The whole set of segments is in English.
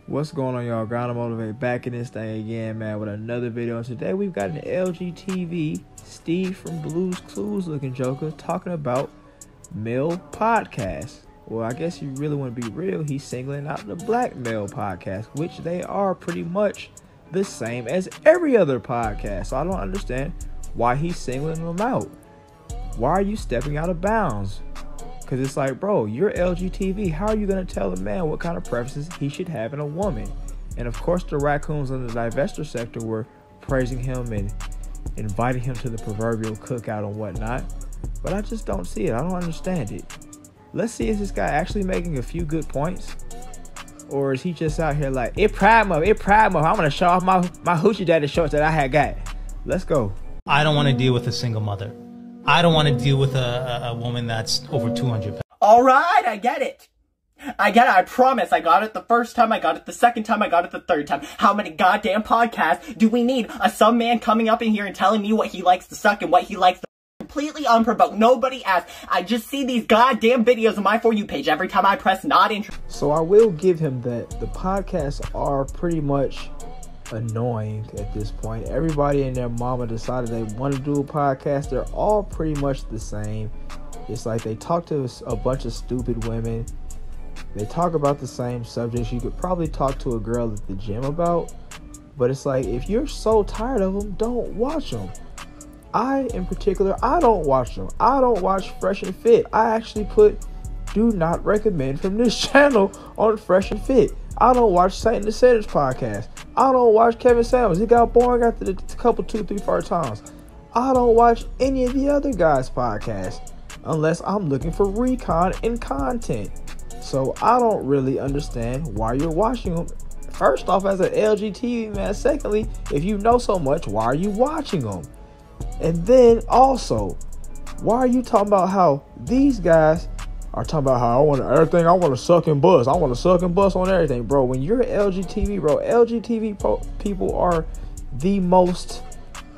What's going on, y'all? Ground to Motivate back in this thing again, man, with another video. And today we've got an LGBT Steve from Blue's Clues looking Joker talking about male podcasts. Well, I guess you really want to be real, he's singling out the black male podcast, which they are pretty much the same as every other podcast. So I don't understand why he's singling them out. Why are you stepping out of bounds? Because it's like, bro, you're LGBT. How are you going to tell a man what kind of preferences he should have in a woman? And of course, the raccoons in the divestiture sector were praising him and inviting him to the proverbial cookout and whatnot. But I just don't see it. I don't understand it. Let's see, is this guy actually making a few good points? Or is he just out here like, it Pride Month. I'm going to show off my hoochie daddy shorts that I had got. Let's go. I don't want to deal with a single mother. I don't want to deal with a woman that's over 200 pounds. All right, I get it. I promise. I got it the first time. I got it the second time. I got it the third time. How many goddamn podcasts do we need? Some man coming up in here and telling me what he likes to suck and what he likes to completely unprovoked. Nobody asked. I just see these goddamn videos on my For You page every time I press not interested. So I will give him that. The podcasts are pretty much annoying at this point. Everybody and their mama decided they want to do a podcast. They're all pretty much the same. It's like they talk to a bunch of stupid women. They talk about the same subjects you could probably talk to a girl at the gym about. But it's like, if you're so tired of them, don't watch them. In particular, I don't watch them. I don't watch Fresh and Fit. I actually put do not recommend from this channel on Fresh and Fit. I don't watch Saint the Sinner's podcast. I don't watch Kevin Samuels. It got boring after the couple, 2, 3, 4 times. I don't watch any of the other guys' podcasts unless I'm looking for recon and content. So I don't really understand why you're watching them. First off, as an LGBT man. Secondly, if you know so much, why are you watching them? And then also, why are you talking about how these guys are talking about how I want everything, I want to suck and bust. I want to suck and bust on everything, bro. When you're LGBT, bro, LGBT people are the most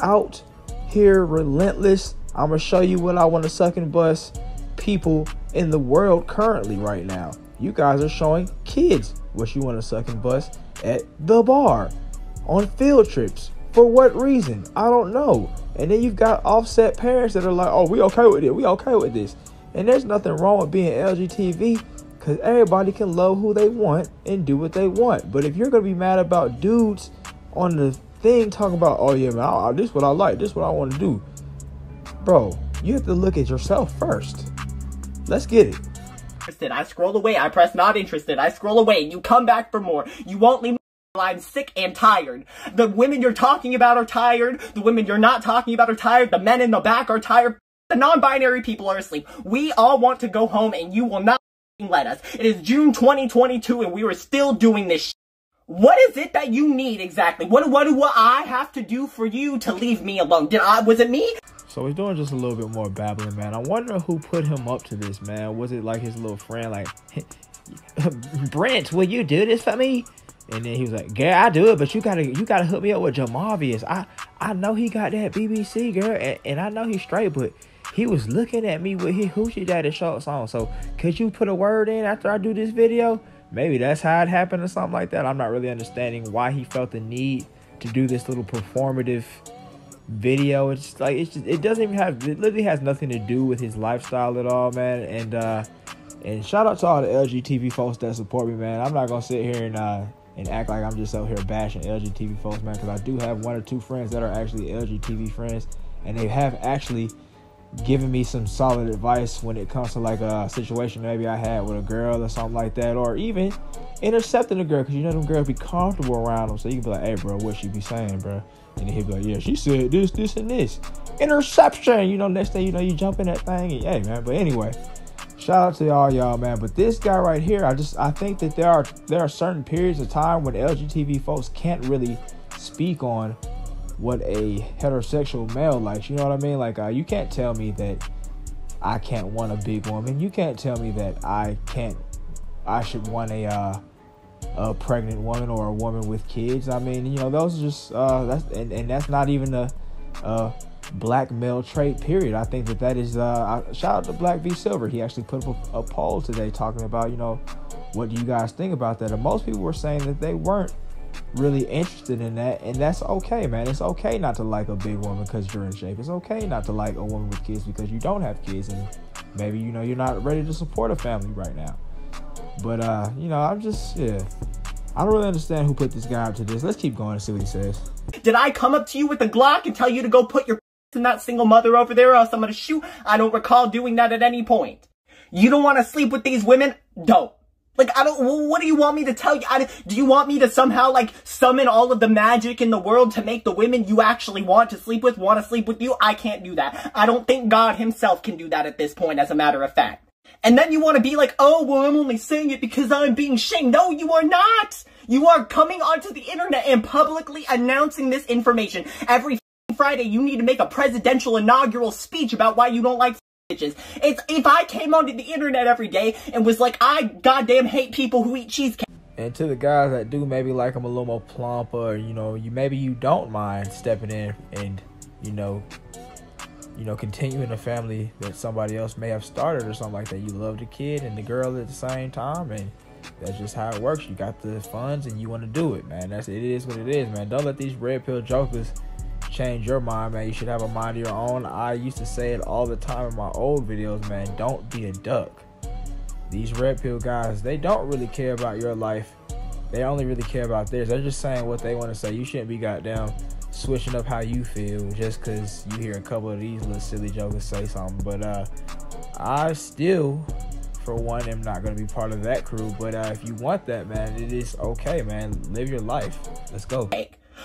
out here relentless. I'm going to show you what I want to suck and bust people in the world currently right now. You guys are showing kids what you want to suck and bust at the bar, on field trips. For what reason? I don't know. And then you've got offset parents that are like, oh, we okay with it. We okay with this. And there's nothing wrong with being LGBT because everybody can love who they want and do what they want. But if you're going to be mad about dudes on the thing talking about, oh, yeah, man, this is what I like. This is what I want to do. Bro, you have to look at yourself first. Let's get it. I scroll away. I press not interested. I scroll away. You come back for more. You won't leave me. I'm sick and tired. The women you're talking about are tired. The women you're not talking about are tired. The men in the back are tired. The non-binary people are asleep. We all want to go home and you will not let us. It is June 2022 and we are still doing this shit. What is it that you need exactly? What do I have to do for you to leave me alone? Was it me? So he's doing just a little bit more babbling, man. I wonder who put him up to this, man. Was it like his little friend, like, Brent, will you do this for me? And then he was like, girl, I do it, but you gotta hook me up with Jamarvius. I know he got that BBC, girl, and I know he's straight, but he was looking at me with his hoochie daddy shorts on. So could you put a word in after I do this video? Maybe that's how it happened or something like that. I'm not really understanding why he felt the need to do this little performative video. It's like, it doesn't even have, it literally has nothing to do with his lifestyle at all, man. And shout out to all the LGBT folks that support me, man. I'm not gonna sit here and act like I'm just out here bashing LGBT folks, man, because I do have 1 or 2 friends that are actually LGBT friends, and they have actually given me some solid advice when it comes to like a situation maybe I had with a girl or something like that, or even intercepting a girl, because you know them girls be comfortable around them, so you can be like, hey, bro, what she be saying, bro? And then he'll be like, yeah, she said this, this, and this. Interception, you know, next thing you know, you jump in that thing, and hey, man, but anyway, shout out to y'all, man. But this guy right here, I think that there are certain periods of time when LGBT folks can't really speak on what a heterosexual male likes. You know what I mean? Like, you can't tell me that I can't want a big woman. You can't tell me that I should want a pregnant woman or a woman with kids. I mean, you know, those are just that's not even a black male trait, period. I think that is shout out to Black v Silver. He actually put up a poll today talking about, you know, what do you guys think about that? And most people were saying that they weren't really interested in that, and that's okay, man. It's okay not to like a big woman because you're in shape. It's okay not to like a woman with kids because you don't have kids, and maybe, you know, you're not ready to support a family right now. But you know, I'm just, yeah, I don't really understand who put this guy up to this. Let's keep going and see what he says. Did I come up to you with a Glock and tell you to go put your in that single mother over there or else I'm gonna shoot? I don't recall doing that at any point. You don't want to sleep with these women? Don't. Like, what do you want me to tell you? Do you want me to somehow, like, summon all of the magic in the world to make the women you actually want to sleep with you? I can't do that. I don't think God himself can do that at this point, as a matter of fact. And then you want to be like, oh, well, I'm only saying it because I'm being shamed. No, you are not. You are coming onto the internet and publicly announcing this information. Every Friday, you need to make a presidential inaugural speech about why you don't like bitches. It's if I came onto the internet every day and was like, I goddamn hate people who eat cheesecake. And to the guys that do maybe like them a little more plump, or, you know, maybe you don't mind stepping in and, you know, continuing a family that somebody else may have started or something like that. You love the kid and the girl at the same time, and that's just how it works. You got the funds and you want to do it, man. It is what it is, man. Don't let these red pill jokers change your mind, man. You should have a mind of your own. I used to say it all the time in my old videos, man. Don't be a duck. These red pill guys, they don't really care about your life. They only really care about theirs. They're just saying what they want to say. You shouldn't be goddamn switching up how you feel just because you hear a couple of these little silly jokers say something. But I still, for one, am not going to be part of that crew. But if you want that, man, it is okay, man. Live your life. Let's go.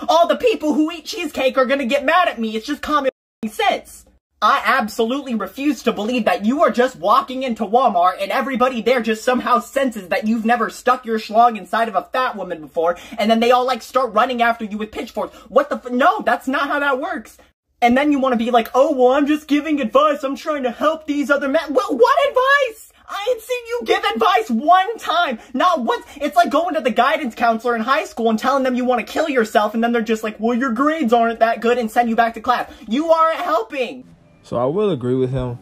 All the people who eat cheesecake are gonna get mad at me. It's just common sense. I absolutely refuse to believe that you are just walking into Walmart and everybody there just somehow senses that you've never stuck your schlong inside of a fat woman before, and then they all, like, start running after you with pitchforks. What the no, that's not how that works. And then you want to be like, oh, well, I'm just giving advice. I'm trying to help these other men. Well, what advice? I ain't seen you give advice one time. Not once. It's like going to the guidance counselor in high school and telling them you want to kill yourself, and then they're just like, well, your grades aren't that good, and send you back to class. You aren't helping. So I will agree with him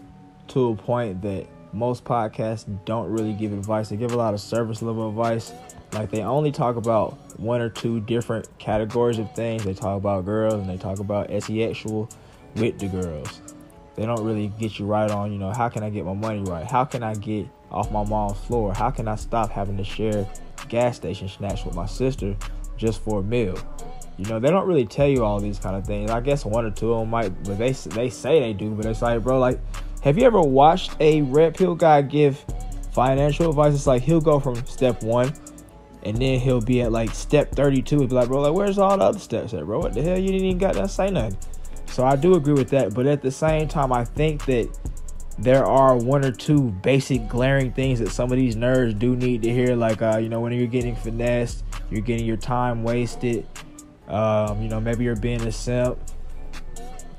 to a point that most podcasts don't really give advice. They give a lot of service level advice. Like, they only talk about one or two different categories of things. They talk about girls and they talk about asexual with the girls. They don't really get you right on, you know, how can I get my money right? How can I get off my mom's floor? How can I stop having to share gas station snacks with my sister just for a meal? You know, they don't really tell you all these kind of things. I guess one or two of them might, but they say they do. But it's like, bro, like, have you ever watched a red pill guy give financial advice? It's like he'll go from step 1 and then he'll be at like step 32. He'll be like, bro, like, where's all the other steps at, bro? What the hell? You didn't even got to say nothing. So I do agree with that. But at the same time, I think that there are one or two basic glaring things that some of these nerds do need to hear. Like, you know, when you're getting finessed, you're getting your time wasted. You know, maybe you're being a simp.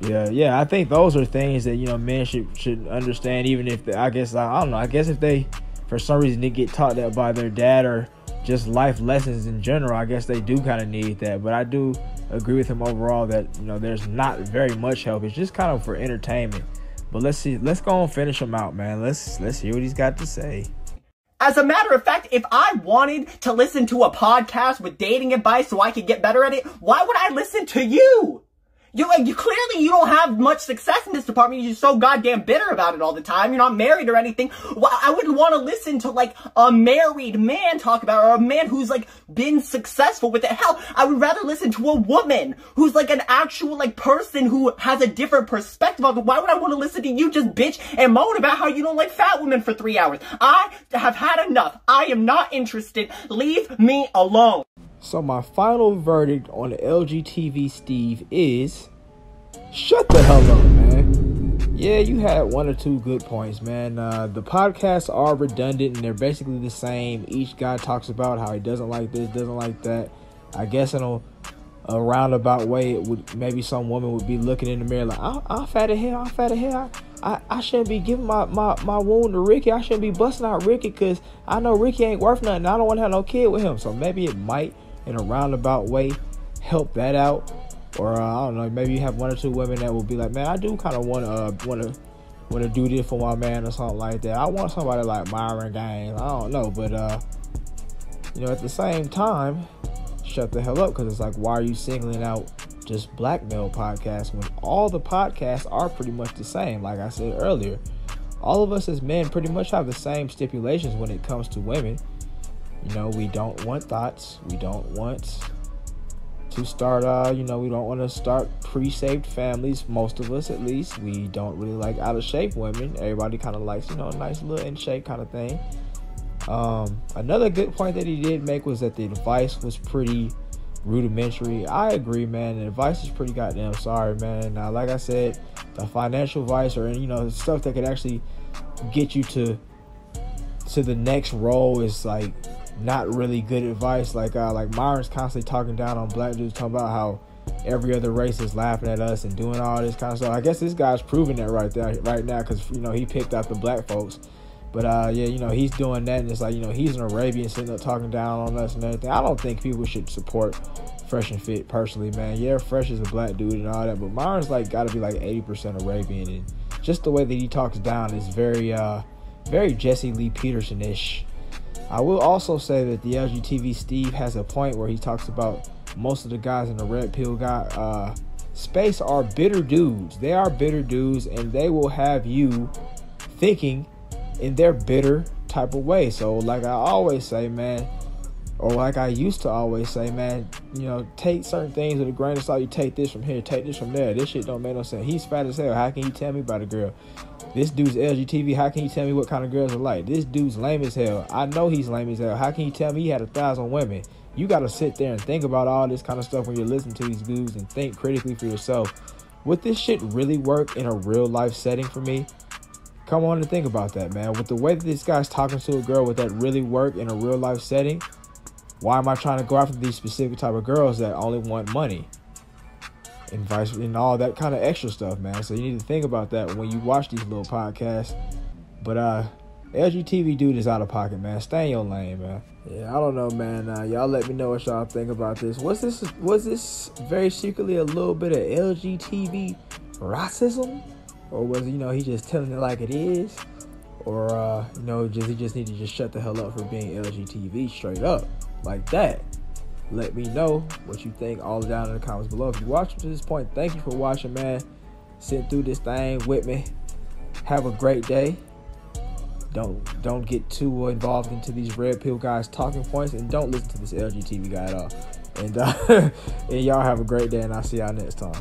Yeah, I think those are things that, you know, men should understand, even if I don't know. I guess if they, for some reason, they get taught that by their dad or just life lessons in general, I guess they do kind of need that. But I do agree with him overall that, you know, there's not very much help. It's just kind of for entertainment. But let's go and finish him out, man. Let's hear what he's got to say. As a matter of fact, if I wanted to listen to a podcast with dating advice so I could get better at it, why would I listen to you? You clearly you don't have much success in this department. You're so goddamn bitter about it all the time. You're not married or anything. Well, I wouldn't want to listen to, like, a married man talk about it, or a man who's, like, been successful with it. Hell, I would rather listen to a woman who's, like, an actual, like, person who has a different perspective of it. Why would I want to listen to you just bitch and moan about how you don't like fat women for 3 hours? I have had enough. I am not interested. Leave me alone. So my final verdict on the LGBT Steve is, shut the hell up, man. Yeah, you had one or two good points, man. The podcasts are redundant and they're basically the same. Each guy talks about how he doesn't like this, doesn't like that. I guess in a roundabout way, it would, maybe some woman would be looking in the mirror like, I'm fat as hell. I shouldn't be giving my wound to Ricky. I shouldn't be busting out Ricky because I know Ricky ain't worth nothing. I don't want to have no kid with him. So maybe it might, in a roundabout way, help that out. Or I don't know, maybe you have one or two women that will be like, man, I do kind of want to do this for my man or something like that. I want somebody like Myron Gaines. I don't know, but at the same time, shut the hell up, because it's like, why are you singling out just black male podcasts when all the podcasts are pretty much the same? Like I said earlier, all of us as men pretty much have the same stipulations when it comes to women. We don't want thoughts. We don't want to start, we don't want to start pre-saved families, most of us at least. We don't really like out-of-shape women. Everybody kind of likes, a nice little in-shape kind of thing. Another good point that he did make was that the advice was pretty rudimentary. I agree, man. The advice is pretty goddamn sorry, man. Now, like I said, the financial advice or, stuff that could actually get you to the next role is like not really good advice. Like Myron's constantly talking down on black dudes, talking about how every other race is laughing at us and doing all this kind of stuff. I guess this guy's proving that right now, because he picked out the black folks. But he's doing that, and it's like, he's an Arabian sitting up talking down on us and everything. I don't think people should support Fresh and Fit personally, man. Yeah, Fresh is a black dude and all that, but Myron's like got to be like 80% Arabian, and just the way that he talks down is very Jesse Lee Peterson-ish. I will also say that the LGBT Steve has a point where he talks about most of the guys in the red pill space are bitter dudes. They are bitter dudes, and they will have you thinking in their bitter type of way. So like I always say, man, or like I used to always say, man, take certain things with a grain of salt. You take this from here, take this from there. This shit don't make no sense. He's fat as hell. How can you tell me about a girl? This dude's LGBT. How can you tell me what kind of girls are like? This dude's lame as hell. I know he's lame as hell. How can you tell me he had 1,000 women? You got to sit there and think about all this kind of stuff when you're listening to these dudes and think critically for yourself. Would this shit really work in a real life setting for me? Come on and think about that, man. With the way that this guy's talking to a girl, would that really work in a real life setting? Why am I trying to go after these specific type of girls that only want money? And all that kind of extra stuff, man. So you need to think about that when you watch these little podcasts. But LGBT dude is out of pocket, man. Stay in your lane, man. Yeah, I don't know, man. Y'all let me know what y'all think about this. Was this very secretly a little bit of LGBT racism? Or was he just telling it like it is? Or he just need to just shut the hell up for being LGBT straight up like that? Let me know what you think all down in the comments below. If you watched to this point, thank you for watching, man. Sit through this thing with me. Have a great day. Don't get too involved into these red pill guys' talking points, and don't listen to this LGBT guy at all. And y'all have a great day, and I'll see y'all next time.